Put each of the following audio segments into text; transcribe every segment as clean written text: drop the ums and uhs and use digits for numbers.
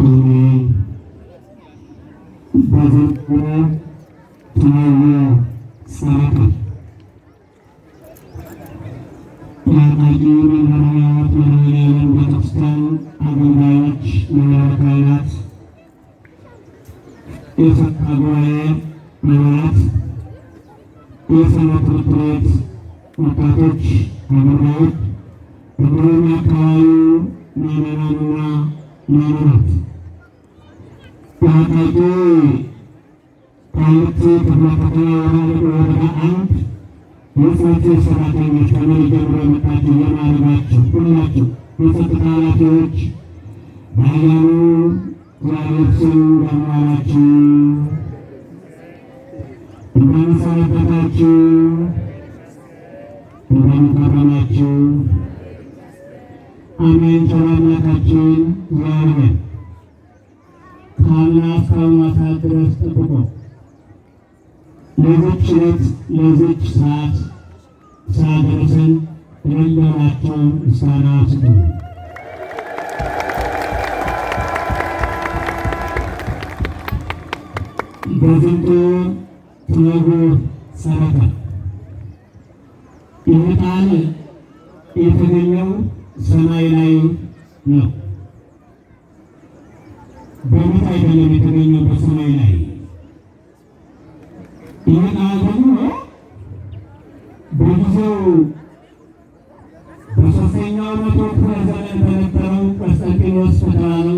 አሜን። በዝክረ ተወልደ ጸረቀ የአቃቂ መንበረ መድኃኔዓለም ቤተክርስቲያን አገልጋዮች፣ መንበረ ካህናት፣ የጸጥታ ጉባኤ አባላት፣ የሰንበት ትምህርት ቤት ወጣቶች፣ አገልጋዮች፣ እንዲሁም የአካባቢው ምዕመናንና ምዕመናት የአቃቂ ቃሊቲ ክፍለ ከተማ ወረዳ አንድ የጽሕፈት ቤት ሰራተኞች ከመሪ ጀምሮ የመጣችሁ የማዕረጋችሁ ሁላችሁ የጸጥታ ኃላፊዎች በኃያሉ እግዚአብሔር ስም እንደምን ዋላችሁ? እንደምን ሰነበታችሁ? እንደምን ከረማችሁ? አሜን። ቸር አምላካችን እግዚአብሔር ከአምና እስከ አሁኗ ሰዓት ድረስ ጠብቆ ለዚች ዕለት ለዚች ሰዓት ስላደረሰን ለየዋላችሁ ምስጋና ስጡ። በዝንቱ ትነጉ ሰረቀ ይህ ቃል የተገኘው ሰማይ ላይ ነው። በምድር አይደለም የተገኘው፣ በሰማይ ላይ። ይህ ቃል ደግሞ በጊዜው በሦስተኛው መቶ ክፍለ ዘመን በነበረው ቆስጠንጢኖስ በተባለው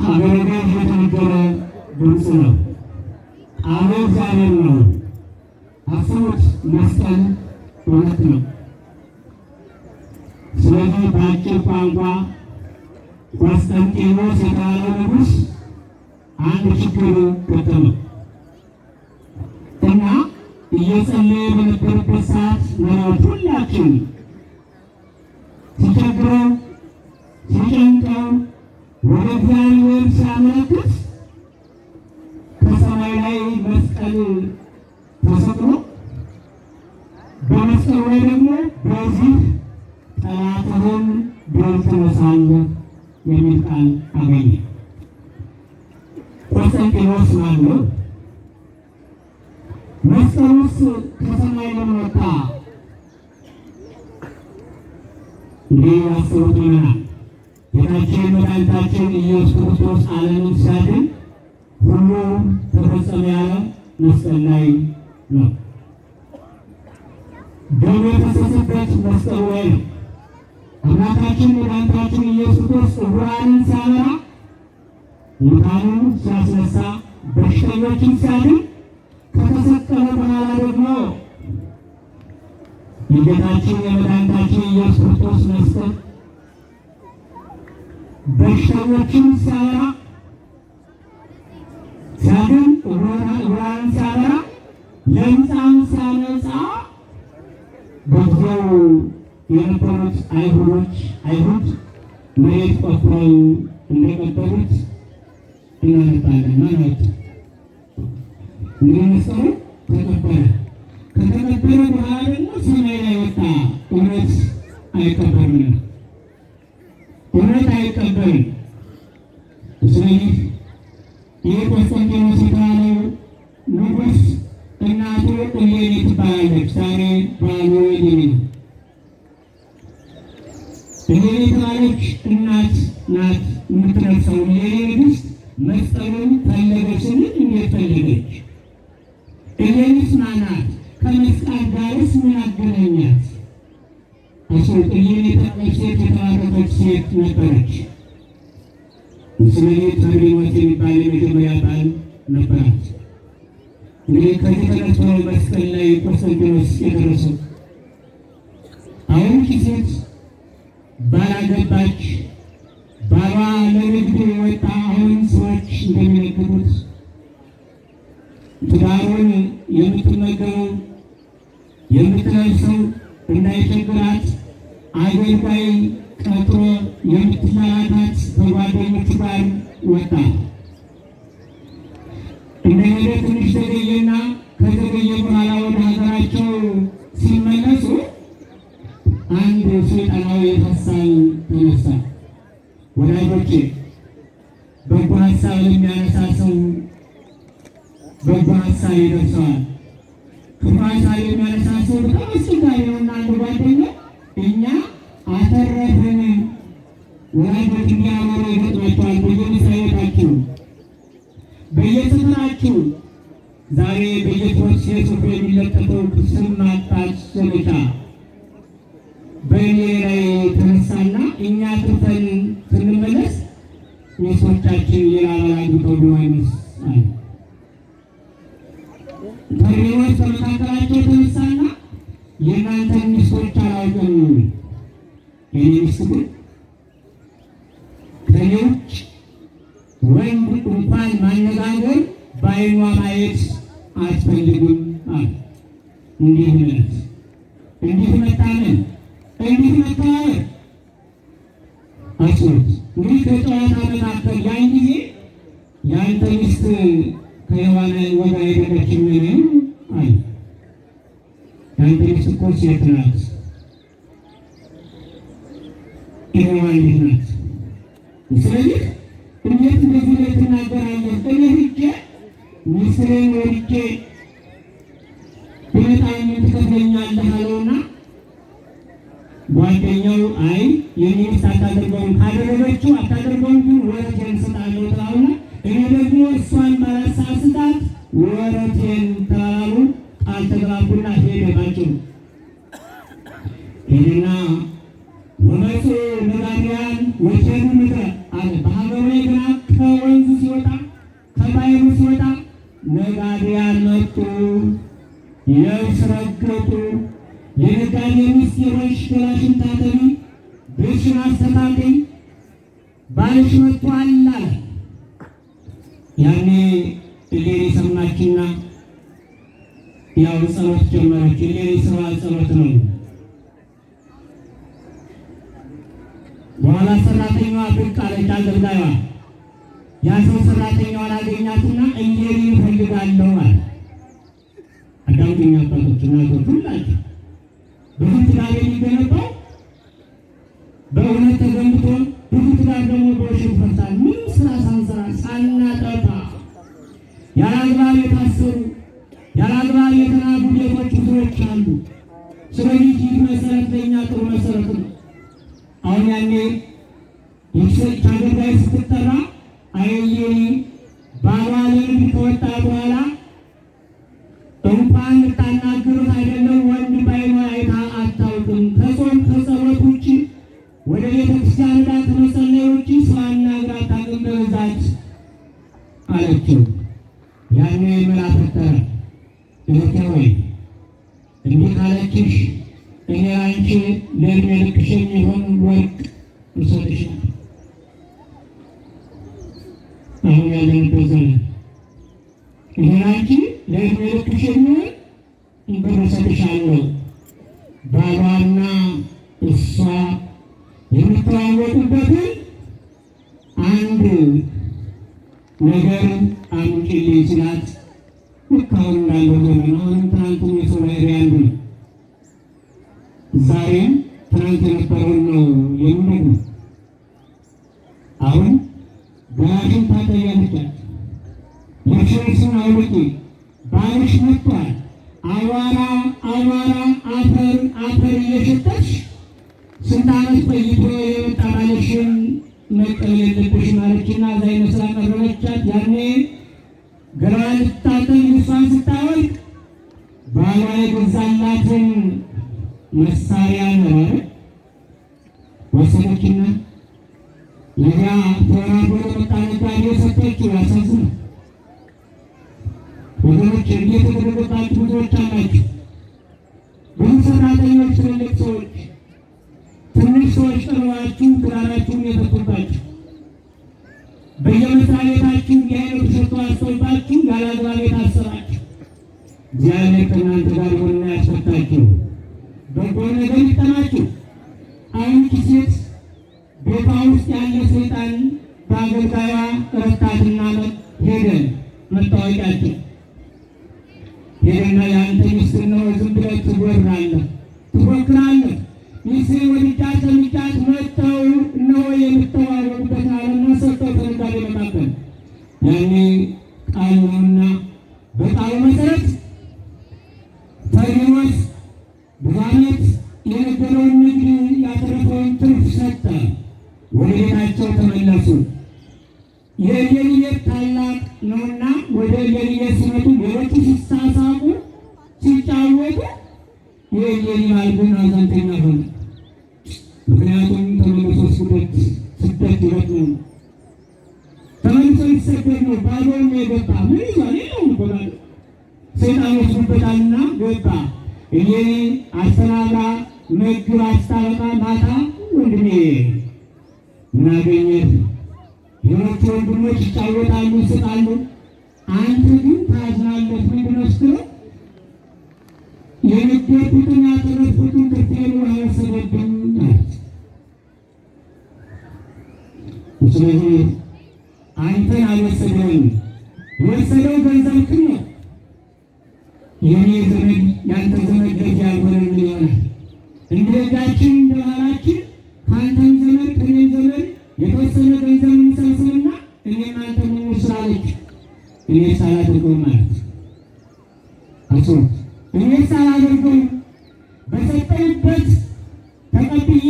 ሀገረ ገዥ የተነገረ ድምፅ ነው። ቃሉ እግዚአብሔር ነው። አስቡት፣ መስቀል እውነት ነው። ስለዚህ በአጭር ቋንቋ ቆስጠንጢኖስ የተባለው ንጉሥ አንድ ችግር ገጠመው እና እየጸለየ በነበረበት ሰዓት መሪዎች ሁላችን ሲቸግረው ሲጨንቀው ወደ እግዚአብሔር ሲያመለክት ከሰማይ ላይ መስቀል ተሰቅሎ በመስቀሉ ላይ ደግሞ በዚህ ጠላትህን ድል ትነሳለህ የሚል ቃል አገኘ። ቆስጠንጢኖስ ማነው? መስቀሉስ ከሰማይ ለምን ወጣ? እንዲህ አስቡት ይሆናል። ጌታችን መድኃኒታችን ኢየሱስ ክርስቶስ ዓለምን ሲያድን ሁሉም ተፈጸመ ያለ መስቀል ላይ ነው። ደሙ የፈሰሰበት መስቀሉ ላይ ነው። አምላካችን መድኃኒታችን ኢየሱስ ክርስቶስ ዕውራንን ሲያበራ፣ ሙታንን ሲያስነሳ፣ በሽተኞችን ሲያድን ከተሰቀለ በኋላ ደግሞ የጌታችን የመድኃኒታችን ኢየሱስ ክርስቶስ መስቀል በሽተኞችን ሲያበራ፣ ሲያድን፣ ዕውራንን ሲያበራ፣ ለምጻም ሲያነጻ በጊዜው የነበሩት አይሁድ መሬት ቆፍረው እንደቀበሩት እናነባለን ማለት ነው። እንግዲህ መስቀሉ ተቀበረ። ከተቀበረ በኋላ ደግሞ ሰማይ ላይ ወጣ። እውነት አይቀበርም፣ እውነት አይቀበርም። ስለዚህ ይህ ቆስጠንጢኖስ የተባለው ንጉሥ እናቱ እሌኒ ትባላለች። ዛሬ በዓሉ እሌኒ ነው። እሌኒ የተባለች እናት ናት የምትነግሰው። እሌኒ ንግሥት መስቀሉን ፈለገች ስንል እንዴት ፈለገች? እሌኒስ ማናት? ከመስቀል ጋርስ ምን አገናኛት? እሌኒ የተባለች ሴት የተባረከች ሴት ነበረች። ስለዚህ ተርቢኖስ የሚባል የመጀመሪያ ባል ነበራት። እንግዲህ ከዚህ ተነስቶ መስቀል ላይ ቆስጠንጢኖስ የደረሰው አሁን ሴት ባላገባች ባሏ ለንግድ የወጣ አሁን ሰዎች እንደሚነግሩት ትዳሩን የምትመገበው የምትለብሰው እንዳይቸግራት አገልጋይ ቀጥሮ የምትላላታት ከጓደኞቹ ጋር ወጣ። እንደሄደ ትንሽ ዘገየና ከዘገየ በኋላ ወደ ሀገራቸው ሲመለሱ አንድ ሰይጣናዊ ሀሳብ ተነሳ። ወዳጆቼ በጎ ሀሳብ የሚያነሳ ሰው በጎ ሀሳብ ይደርሰዋል። ክፉ ሀሳብ የሚያነሳ ሰው በጣም አስቸጋሪ ነውና አንድ ጓደኛ እኛ አተረፈን ወላጆች እንዲያወሩ ይገጥማቸዋል። በየመስሪያ ቤታችሁ በየሰፈራችሁ ዛሬ በየትምህርት ቤቱ የሚለጠፈው ስም ማጥፋት ዘመቻ በእኔ ላይ ተነሳና እኛ ትተን ስንመለስ ሚስቶቻችን ሌላ አግብተው ቢሆንስ አለ። ተሪዎች በመካከላቸው ተነሳና የእናንተ ሚስቶች አላውቅም፣ የኔ ሚስት ግን ከኔ ውጭ ወንድ እንኳን ማነጋገር በዓይኗ ማየት አትፈልግም አለ። እንዲህ እምነት፣ እንዲህ መታመን፣ እንዲህ መተባበር አስቡት። እንግዲህ ከጨዋታ መካከል ያን ጊዜ የአንተ ሚስት ከሔዋን ወጋ ሄደችምን አለ። የአንተ ሚስት እኮ ሴት ናት፣ ሔዋን ልጅ ናት። ስለዚህ እንዴት እንደዚህ ላይ ትናገራለህ? እኔ ሂጄ ሚስትህን ወድጄ ብመጣ ምን ትከፍለኛለህ አለውና ጓደኛው አይ የኔ ሚስት አታደርገውም፣ ካደረገችው አታደርገውም፣ ግን ወረቴን እሰጣለሁ ትላለና እኔ ደግሞ እሷን ባላሳስታት ወረቴን ተባባሉ። ቃል ተግባቡና ሄደ። ባጭሩ ሄደና ወመፁ ነጋድያን ወኬዱ ምድረ አለ። በሀገሩ ገና ከወንዙ ሲወጣ ከባሕሩ ሲወጣ ነጋድያን መጡ፣ የብስ ረገጡ። የነጋዴ ሚስት የሆንሽ ገላሽን ታጠቢ፣ ቤትሽን አስተካክይ፣ ባልሽ መጥቷል አለ። ያኔ እሌኒ ሰማችና ያው ጸሎት ጀመረች። እሌኒ ስራ ጸሎት ነው። በኋላ ሰራተኛዋ ብቅ አለች፣ አገልጋይዋ። ያ ሰው ሰራተኛዋን አገኛትና እሌኒ እፈልጋለሁ አለ። አዳምጡኝ አባቶች፣ እናቶች ሁላችሁ። ብዙ ትዳር የሚገነባው በእውነት ተገንብቶ ብዙ ትዳር ደግሞ በውሸት ይፈርሳል። ምንም ስራ ሳንሰራ ሳናጠፋ ያለአግባብ የታሰሩ ያለአግባብ የተናዱ ቤቶች ብዙዎች አሉ። ስለዚህ ይህ መሰረት ለእኛ ጥሩ መሰረት ነው። አሁን ያኔ የሰች አገልጋይ ስትጠራ አየሌኒ ባሏ ለንግድ ከወጣ በኋላ እንኳን ልታናግሩት አይደለም ወንድ ባይኗ አይታ አታውቅም። ከጾም ከጸሎት ውጭ ወደ ቤተ ክርስቲያን ሄዳ ከመጸለይ ውጭ ስላናግራ አታውቅም በብዛት አለችው። ያኔ መላ ፈጠረ። እህቴ ሆይ እንዲህ ካለችሽ እኔ አንቺ ለእድሜ ልክሽ የሚሆን ወርቅ እሰጥሻለሁ። አሁን ያለንበት ዘመን ይሄን አንቺ ለእድሜ ልክሽ የሚሆን ብር እሰጥሻለሁ። ባሏና እሷ የሚተዋወቁበትን አንድ ነገር አምጪልኝ ሲላት ልክ አሁን እንዳለው ዘመን አሁንም ትናንትም የሰው ባህሪ አንዱ ነው። ዛሬም ትናንት የነበረውን ነው የሚነግሩ። አሁን ገላሽን ታጠቢያለሽ፣ ልብስሽን አውልቂ፣ ባልሽ መጥቷል፣ አቧራ አቧራ አፈር አፈር እየሸተትሽ ስንት ዓመት ቆይቶ የመጣ ባልሽን መቀበል የለብሽም አለችና እዛ ይመስላ ቀረበቻት። ያኔ ገላዋን ልታጠብ ልብሷን ስታወልቅ ባሏ የገዛላትን መሳሪያ ነው ወሰደችና ለዚያ ተወራዶ ለመጣ ነጋዴ ሰጠችው። ያሳዝናል ወገኖች፣ እንዴት የተደረገባችሁ ብዙዎች አላችሁ። ብዙ ሰራተኞች፣ ትልልቅ ሰዎች፣ ትንሽ ሰዎች ቀርባችሁ ትዳራችሁን የፈቱባችሁ በየመስሪያ ቤታችሁ የአይነት ሸቶ አስተውባችሁ ያለአግባብ የታሰራችሁ እግዚአብሔር ከእናንተ ጋር ሆኖ ያስፈታችሁ። በጎ ነገር ይጠናችሁ። አንቺ ሴት ቤቷ ውስጥ ያለ ሰይጣን በአገልጋይዋ ረታትና ሄደ መታወቂያቸው ሄደና የአንተ ሚስት ነው ዝም ብለህ ትወራለህ ትፎክራለህ። ሚስት ወድጃት ለምጃት መጥተው እነሆ የምትተዋወቁ ወደ ቤታቸው ተመለሱ። የእሌኒ ቤት ታላቅ ነውና ወደ እሌኒ ቤት ሲመጡ ሌሎቹ ሲሳሳቁ ሲጫወቱ የእሌኒ ባል ግን ሐዘንተኛ ሆነ። ምክንያቱም ተመልሶ ስደት ይወጥ ነው። ተመልሶ ይሰደድ ነው። ባዶውን የገባ ምን ይዟል? የለውም እኮ ባዶ ሰይጣን ወስዶበታልና ገባ። እሌኒ አስተናግራ ምግብ አስታበቃ ማታ ወንድሜ ምን አገኘህ? ሌሎች ወንድሞች ይጫወታሉ፣ ይስቃሉ፣ አንተ ግን ታዝናለህ። ምንድን ነው ስትለው የነገርኩትን ያተረፍኩትን ትርፌን ወሰደብኝ አለች። ስለዚህ አንተን አልወሰደውም፣ የወሰደው ገንዘብህን ነው። የኔ ዘመድ ያንተ ዘመድ ገዥ ያልሆነ ምን ይሆናል? እንደ ሕጋችን እንደ ባህላችን ከአንተም ዘመድ ከእኔም ዘመድ የተወሰነ ገንዘብ እንሰብስብና እኔም አንተ ምን ስላለች እኔ ሳላደርገው ማለት አስቡ። እኔ ሳላደርገው በሰጠሁበት ተቀብዬ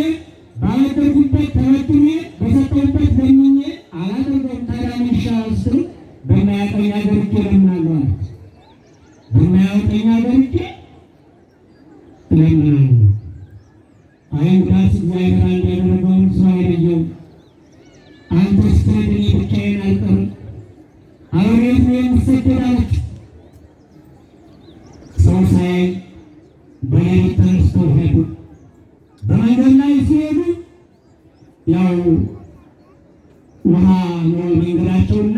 ባላደርጉበት ተበድሜ በሰጠሁበት ለምኜ አላደርገውም። ታዲያ ምን ይሻላል ስትሉ በማያውቀኝ አገርቼ እለምናለሁ አለ። በማያውቀኝ አገርቼ እለምናለሁ። አይሁዳስ እግዚአብሔር አንድ ያደረገውን ሰው አይለየውም። አንተ ስትሄድ እኔ ብቻዬን አልቀርም፣ አብሬት ነው የምሰደድ አለች። ሰው ሳያይ በሌሊት ተነስተው ሄዱ። በመንገድ ላይ ሲሄዱ ያው ውሃ ነው መንገዳቸውና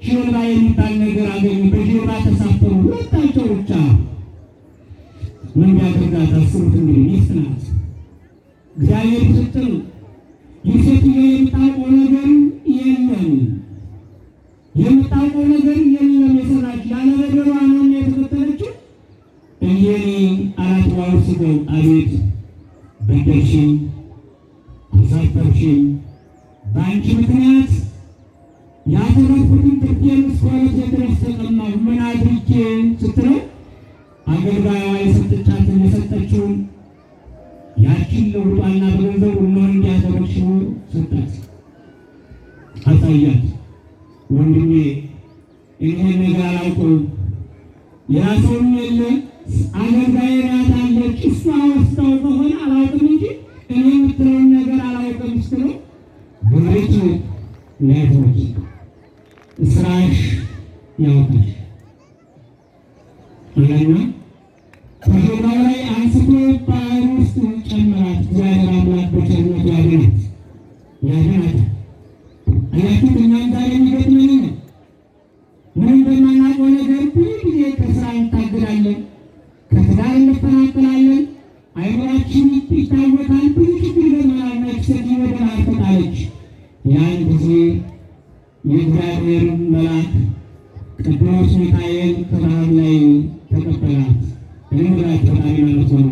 ጀልባ የሚባል ነገር አገኙ። በጀልባ ተሳፈሩ። ሁለታቸው ብቻ። ምን ቢያደርጋት አስቡት እንግዲህ ሚስት ናት። እግዚአብሔር ስትል የሴትዮ የምታውቀው ነገር የለም፣ የምታውቀው ነገር የለም። የሰራች ያለ ነገሯ ነው የተከተለችው። እሌኒ አራት ዋው ስገው አቤት በደልሽኝ፣ አሳፈርሽኝ፣ በአንቺ ምክንያት ያተረፍኩትን ትርፌን እስከ ድረስ ተቀማሁ፣ ምን አድርጌ ስትለው አገልጋይዋ የሰጠቻትን የሰጠችውን ያችን ለውጧና በገንዘብ እነሆ እንዲያደረግሽው ሰጣት፣ አሳያት። ወንድሜ ይህን ነገር አላውቀውም፣ የራሰውም የለ አገልጋይ ናት አለች። እሷ ወስዳው ከሆነ አላውቅም እንጂ እኔ የምትለውን ነገር አላውቅም ስትለው ብሬቱ ላይቶች ስራሽ ያወጣሽ አለና ከጀርባው ላይ አንስቶ ባህር ውስጥ ጨመራት። እግዚአብሔር አምላክ በቸርነቱ ያድናት። አያችሁት? እኛም ዛሬ የሚገጥመን ነው። ምንም በማናውቀው ነገር ብዙ ጊዜ ከስራ እንታገዳለን፣ ከትዳር እንፈናቀላለን፣ አይምሯችን ይታወቃል፣ ብዙ ችግር ይገጥመናል። ነፍሰት ወደ ባህር ተጣለች። ያን ጊዜ የእግዚአብሔር መልአክ ቅዱስ ሚካኤል ከባህር ላይ ተቀበላት። እምራት ፈጣሪ ማለት ነው።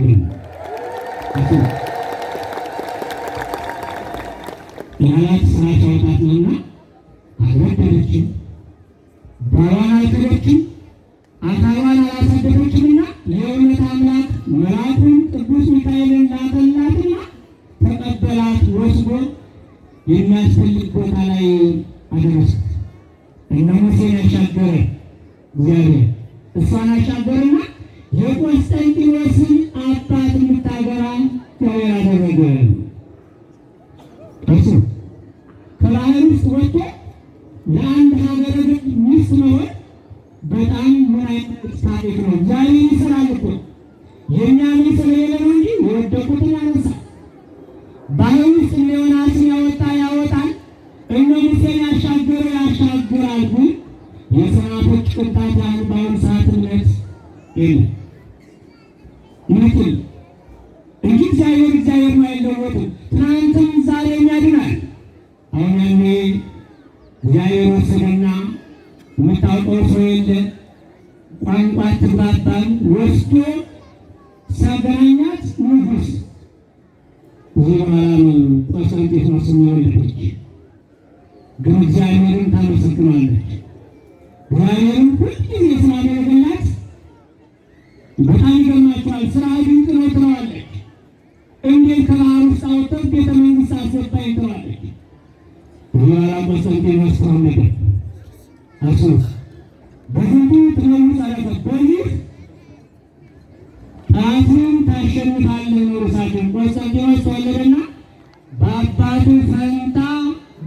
ያላት ስራ ታወጣትና አልወደደችም፣ ባሏን አልከደችም፣ አካሏን አላሳደፈችምና የእውነት አምላክ መልአኩን ቅዱስ ሚካኤልን ላከላትና ተቀበላት። ወስዶ የሚያስፈልግ ቦታ ላይ አደረሳት። እነ ሙሴን ያሻገረ እግዚአብሔር እሷን አሻገረና የቆስጠንጢኖስን አባት የምታገራ እግዚአብሔር አደረገ። እሱ ከባህር ውስጥ ወጥቶ ለአንድ ሀገረ ገብ ሚስት መሆን በጣም ምን አይነት ታሪክ ነው! እግዚአብሔር ይሰራል እኮ የሚያምን ስለሌለ ነው እንጂ የወደቁትን ያነሳል። ባህር ውስጥ እነ ዮናስን ያወጣ ያወጣል፣ እነ ሙሴን ያሻገረ ያሻግራል። ግን የሰናፍጭ ቅንጣት ያህል በአሁኑ ሰዓት እምነት የለም ይምትል እንጂ እግዚአብሔር ነው አይለወጥም። ትናንትም ዛሬም ያድናል። አሁን ያኔ እግዚአብሔር ወሰደና የምታውቀው ሰው የለ ቋንቋ ትግባባን ወስዶ ሲያገናኛት ንጉሥ እዚህ በኋላ ነው ቆስጠንጢኖስ የወለደች። ግን እግዚአብሔርን ታመሰግናለች። እግዚአብሔርን ሁልጊዜ ስላደረገላት በጣም ይገርማችኋል። ስራ ድንቅ ነው ትለዋለች። እንዴት ከባህር ውስጥ አውጥተህ ቤተ መንግሥት አስገባኝ ትለዋለች። ቆስጠንጢኖስ ተወለደ። እሱ በዝንቱ ጥበቡ ጸረፈ። በዚህ ጠላትን ታሸንፋለህ ነው ርዕሳችን። ቆስጠንጢኖስ ተወለደና በአባቱ ፈንታ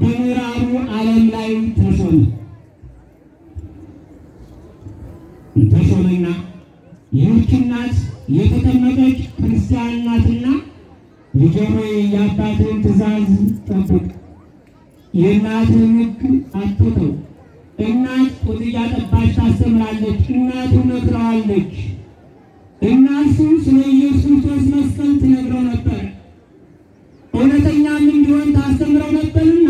በምዕራቡ ዓለም ላይ ተሾመና ይህች እናት የተጠመቀች ክርስቲያን ናትና ልጄ ሆይ የአባትን ትእዛዝ ጠብቅ፣ የእናትህን ሕግ አትተው። እናት ጡት እያጠባች ታስተምራለች፣ እናቱ ነግረዋለች። እናቱ ስለ ኢየሱስ ክርስቶስ መስቀል ትነግረው ነበር፣ እውነተኛም እንዲሆን ታስተምረው ነበርና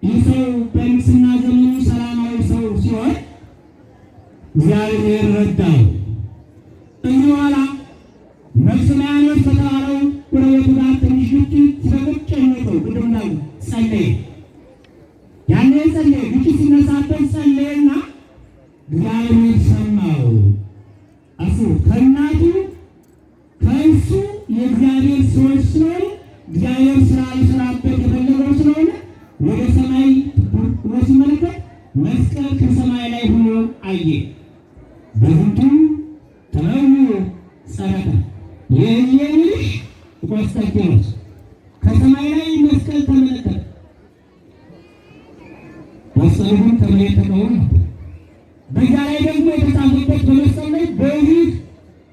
ይህ ሰው በንግሥና ዘመኑ ሰላማዊ ሰው ሲሆን እግዚአብሔር ረዳው። ከዚህ በኋላ መክስምያኖስ ከተባለው ጎረቤቱ ጋር ትንሽ ግጭት ስለገጨነቀው ቅድምና ጸለየ። ያኔ ጸለየ፣ ግጭት ሲነሳበት ጸለየና እግዚአብሔር ሰማው። እሱ ከእናቱ ከእሱ የእግዚአብሔር ሰዎች ስለሆነ እግዚአብሔር ስራ ሊሰራበት የፈለገው ስለሆነ ወደ ሰማይ ብሎ ሲመለከት መስቀል ከሰማይ ላይ ሆኖ አየ። በዝንቱ ጥበቡ ጸረፈ። የእሌኒ ቆስጠንጢኖስ ከሰማይ ላይ መስቀል ተመለከተ። መስቀሉ ግን ከመሬት ተቀብሮ ነበር። በዚያ ላይ ደግሞ የተጻፈበት በመስቀል ላይ በዚህ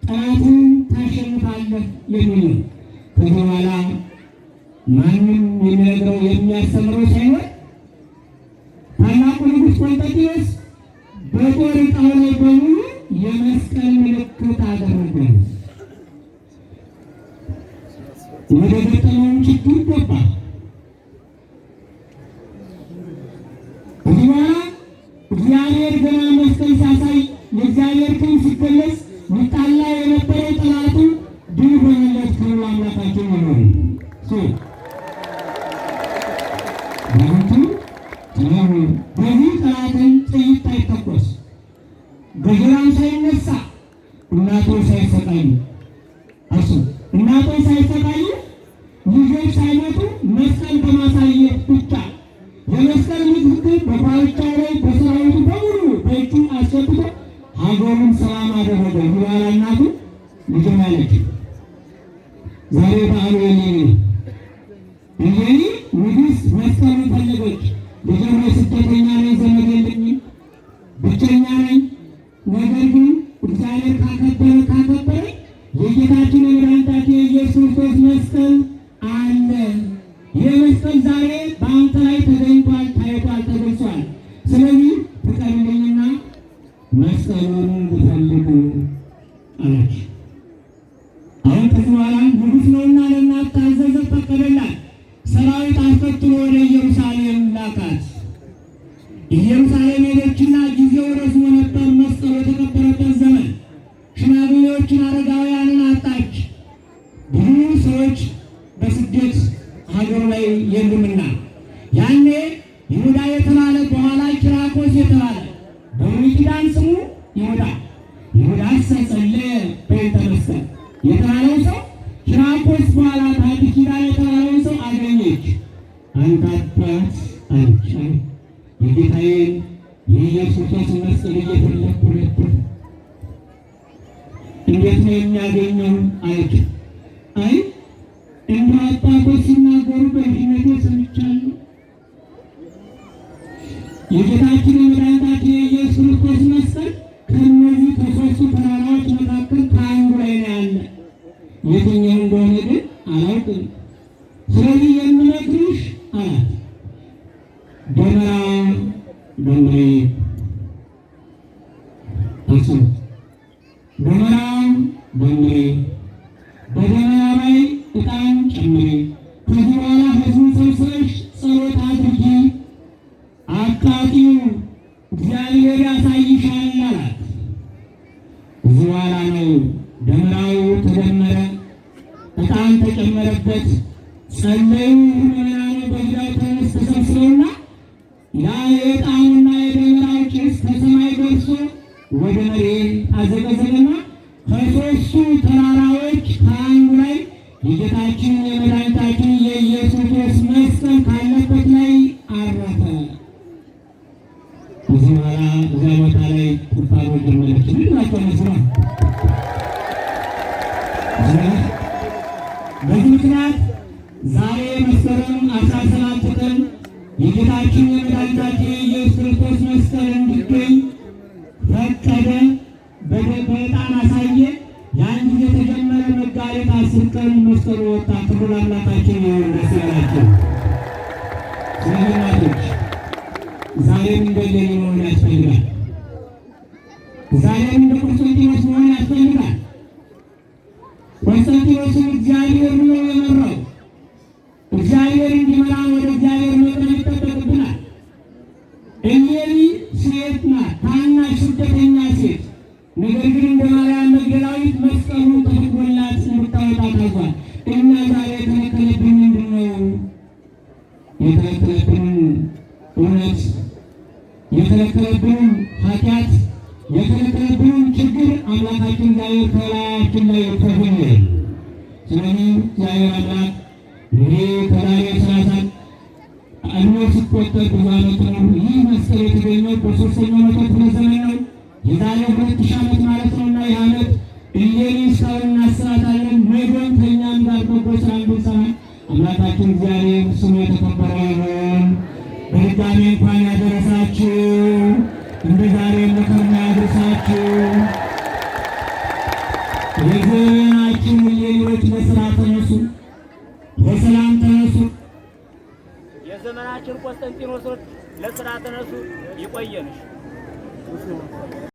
ጠላትን ታሸንፋለህ የሚል ነው። ከዚህ በኋላ ማንም የሚነግረው የሚያስተምረው ሳይሆን ታላቁ ንጉሥ ቆስጠንጢኖስ በጦር ዕቃው ላይ በሙሉ የመስቀል ምልክት አደረገ። ወደ ገጠመው ችግር ገባ። ከዚህ በኋላ እግዚአብሔር ገና መስቀል ሲያሳይ የእግዚአብሔር ክንፍ ሲገለጽ ሊጣላ የነበረው ጠላቱ ድል ሆነለት። ክብር አምላካችን ይሁን። በዚህ ጠላትን ጥይት አይተኮስ፣ ገጀራም ሳይነሳ፣ እናቶች ሳይሰቃዩ እሱ እናቶች ሳይሰቃዩ፣ ልጆች ሳይሞቱ መስቀል በማሳየት ብቻ የመስቀል ምልክት በፋኖቻው ላይ በሰራዊቱ በሙሉ በእጁ አስገብቶ ሀገሩን ሰላም አደረገ። በኋላ እናቱ ልጅም አለች። ዛሬ በዓሉ የእሌኒ ነው። እሌኒ ንግሥት መስቀሉን ፈለገች። ልጄ ስደተኛ ነኝ፣ ዘመድ የለኝም፣ ብቸኛ ነኝ። ነገር ግን እግዚአብሔር ካከበረ የጌታችን የመድኃኒታችን የኢየሱስ ክርስቶስ መስቀል አለ። ይህ መስቀል ዛሬ በአንተ ላይ ተገኝቷል፣ ታይቷል፣ ተገልጿል። ስለዚህ ፍቀድልኝና መስቀሉን ልፈልግ አለች። አሁን ከዚህ በኋላ ንጉሥ ነውና ለእናት ታዘዘ፣ ፈቀደላት። ሰራዊት አስከትሎ ወደ ኢየሩሳሌም ላካት። ኢየሩሳሌም ሄደችና ጊዜው ረዝሞ ነበር፣ መስቀሉ የተከበረበት ዘመን። ሽማግሌዎችን አረጋውያንን አጣች። ብዙ ሰዎች በስደት ሀገሩ ላይ የሉምና ያኔ ይሁዳ የተባለ በኋላ ኪራኮስ የተባለ በብሉይ ኪዳን ስሙ ይሁዳ ጸለየ በቤተ መስቀል የተባለው ሰው ኪራኮስ በኋላ በአዲስ ኪዳን የተባለውን ሰው አገኘች። አንተ አባት አንቺ የጌታዬን የኢየሱስ ክርስቶስ መስቀል እየፈለግኩ ነበር፣ እንዴት ነው የሚያገኘው አለች። አይ እንደ አባቶች ሲናገሩ በልጅነቴ ሰምቻለሁ። የጌታችን የመድኃኒታችን የኢየሱስ ክርስቶስ መስቀል ከእነዚህ ከሦስቱ ተራራዎች መካከል ከአንዱ ላይ ነው ያለ። የትኛው እንደሆነ ግን አላውቅም። ስለዚህ የምነግርሽ አላት፣ ደመራ ደምሬ አስቡት። ደመራ ደምሬ በደመራ ላይ ዕጣን ጨምሬ ከዚህ በኋላ ሕዝቡን ሰብስበሽ ጸሎት አድርጊ፣ አቃጢው እግዚአብሔር ያሳይሻል አላት። ከዚህ በኋላ ነው ደመራው ተደመረ፣ ዕጣን ተጨመረበት። ጸለዩ ምዕመናኑ በዚያው ተሰብስበውና ያ የዕጣኑና የደመራው ጭስ ከሰማይ ደርሶ ወደ መሬት አዘቀዘቀና ከሦስቱ ተራራዎች ከአንዱ ላይ የጌታችን የመድኃኒታችን የኢየሱስ ክርስቶስ መስቀል ካለበት ላይ አረፈ። በዚህ ምክንያት ዛሬ መስከረም 17 ቀን የጌታችን የመድኃኒታችን የኢየሱስ ክርስቶስ መስቀል እንዲገኝ ፈቀደ፣ በዕጣን አሳየ። ያን ጊዜ የተጀመረ መጋቢት 10 ቀን መስቀሉ ወጣ። ክብር አምላካችን ይሁን። ደስ ይበላችሁ። ስለምናቶች ዛሬም እንደሌለ መሆን ያስፈልጋል። ዛሬም እንደ ቆስጠንጢኖስ መሆን ያስፈልጋል። ቆስጠንጢኖስን እግዚአብሔር ነው የመራው። እግዚአብሔር እንዲመራ ወደ እግዚአብሔር መቅረብ ይጠበቅብናል። እሌኒ ሴት ናት፣ ታናሽ ስደተኛ ሴት። ነገር ግን እንደ ማርያም መግደላዊት መስቀሉ ተፈቅዶላት እንድታወጣ ታዟል። እኛ ዛሬ የተከለከለብን ምንድን ነው? የተከለከለብን እውነት፣ የከለከለብን ኃጢአት፣ የከለከለብን ችግር አምላካችን እግዚአብሔር ከላያችን ላይ ይፍረድልን። ስለዚህ እግዚአብሔር አምላክ እንግዲህ ከዛሬ 30 ዕድሜ ሲቆጠር ብዙ ዓመት ነው። ይህ መስቀል የተገኘው በ3ኛው መቶ ክፍለ ዘመን ነው። የዛሬ 2000 ዓመት ማለት ነውና ይህ ዓመት እሌኒ እስካሁን እናስባታለን። ነገም ከእኛም ጋር በጎ ስራ እንድንሰራ አምላካችን እግዚአብሔር ስሙ የተከበረ ይሁን። በድጋሚ እንኳን ያደረሳችሁ፣ እንደ ዛሬ መከርና ያደረሳችሁ። የዘመናችን እሌኒዎች ለስራ ተነሱ፣ ለሰላም ተነሱ። የዘመናችን ቆስጠንጢኖሶች ለስራ ተነሱ። ይቆየንሽ።